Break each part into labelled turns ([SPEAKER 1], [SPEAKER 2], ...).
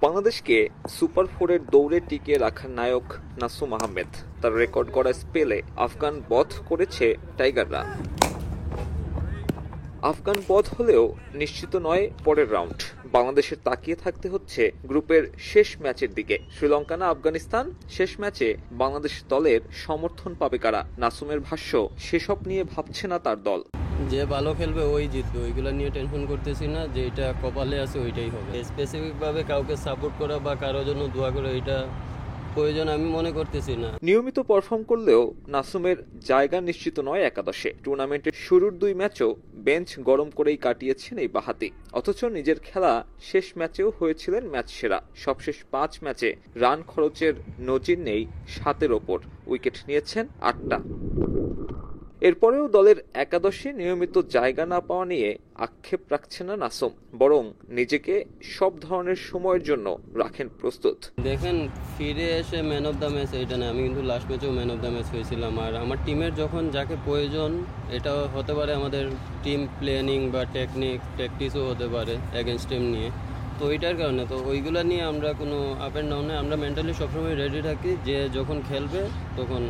[SPEAKER 1] বাংলাদেশকে সুপার ফোরের দৌড়ে টিকিয়ে রাখার নায়ক নাসুম আহমেদ তার রেকর্ড করা স্পেলে আফগান বধ করেছে টাইগাররা। আফগান বধ হলেও নিশ্চিত নয় পরের রাউন্ড। বাংলাদেশের তাকিয়ে থাকতে হচ্ছে গ্রুপের শেষ ম্যাচের দিকে। শ্রীলঙ্কা না আফগানিস্তান, শেষ ম্যাচে বাংলাদেশ দলের সমর্থন পাবে কারা? নাসুমের ভাষ্য, সেসব নিয়ে ভাবছে না তার দল।
[SPEAKER 2] যে ভালো খেলবে ওই জিতবে, ওইগুলো নিয়ে টেনশন করতেছি না। যেটা কপালে আছে ওইটাই হবে। স্পেসিফিকভাবে কাউকে সাপোর্ট করা বা কারোর জন্য দোয়া করা এটা প্রয়োজন আমি মনে করতেছি না।
[SPEAKER 1] নিয়মিত পারফর্ম করলেও নাসুমের জায়গা নিশ্চিত নয় একাদশে। টুর্নামেন্টের শুরুর 2 ম্যাচও বেঞ্চ গরম করেই কাটিয়েছেন এই বাঁহাতি। অথচ নিজের খেলা শেষ ম্যাচেও হয়েছিলেন ম্যাচ সেরা। সবশেষ 5 ম্যাচে রান খরচের নজির নেই 7-এর ওপর, উইকেট নিয়েছেন 8টা। এরপরেও দলের একাদশে নিয়মিত জায়গা না পাওয়া নিয়ে আক্ষেপ রাখছেন না নাসুম, বরং নিজেকে সব ধরনের সময়ের জন্য রাখেন প্রস্তুত।
[SPEAKER 2] দেখেন, ফিরে এসে ম্যান অফ দ্য ম্যাচ এটা না, আমি কিন্তু লাস্ট ম্যাচেও ম্যান অফ দ্য ম্যাচ হয়েছিলাম। আর আমার টিমের যখন যাকে প্রয়োজন, এটা হতে পারে আমাদের টিম প্ল্যানিং বা ট্যাকটিসও হতে পারে এগেনস্ট টিম নিয়ে। তো ওইটার কারণে তো ওইগুলো নিয়ে আমরা কোনো আপ অ্যান্ড ডাউনে আমরা মেন্টালি সবসময় রেডি থাকি যে যখন খেলবে তখন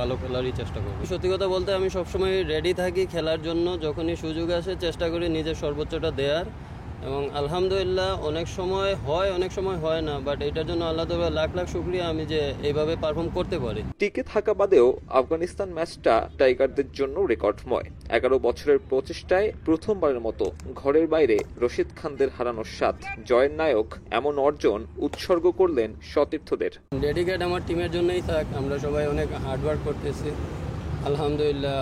[SPEAKER 2] ভালো খেলারই চেষ্টা করবো। সত্যি কথা বলতে আমি সবসময় রেডি থাকি খেলার জন্য। যখনই সুযোগ আসে চেষ্টা করি নিজের সর্বোচ্চটা দেওয়ার, এবং আলহামদুলিল্লাহ অনেক সময় হয় অনেক সময় হয় না, বাট এটার জন্য আল্লাহ তাআলা লাখ লাখ শুকরিয়া আমি যে এইভাবে পারফর্ম করতে পারি।
[SPEAKER 1] টিকে থাকা বাদেও আফগানিস্তান ম্যাচটা টাইগারদের জন্য রেকর্ডময়। 11 বছরের প্রচেষ্টায় প্রথমবারের মতো ঘরের বাইরে রশিদ খানদের হারানোর স্বাদ। জয়ের নায়ক এমন অর্জন উৎসর্গ করলেন সতীর্থদের।
[SPEAKER 2] ডেডিকেট আমার টিমের জন্যই থাক, আমরা সবাই অনেক হার্ডওয়ার্ক করতেছি। আলহামদুলিল্লাহ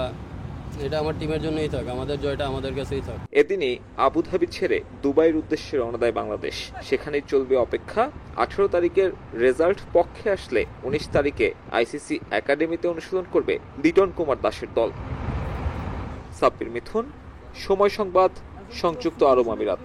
[SPEAKER 2] এটা আমার টিমের জন্যই থাক, আমাদের জয়টা আমাদের কাছেই থাক।
[SPEAKER 1] এদিনই আবুধাবি ছেড়ে দুবাইয়ের উদ্দেশ্যে রওনা দেয় বাংলাদেশ। সেখানেই চলবে অপেক্ষা। 18 তারিখের রেজাল্ট পক্ষে আসলে 19 তারিখে আইসিসি একাডেমিতে অনুশীলন করবে লিটন কুমার দাসের দল। সাব্বির মিথুন, সময় সংবাদ, সংযুক্ত আরব আমিরাত।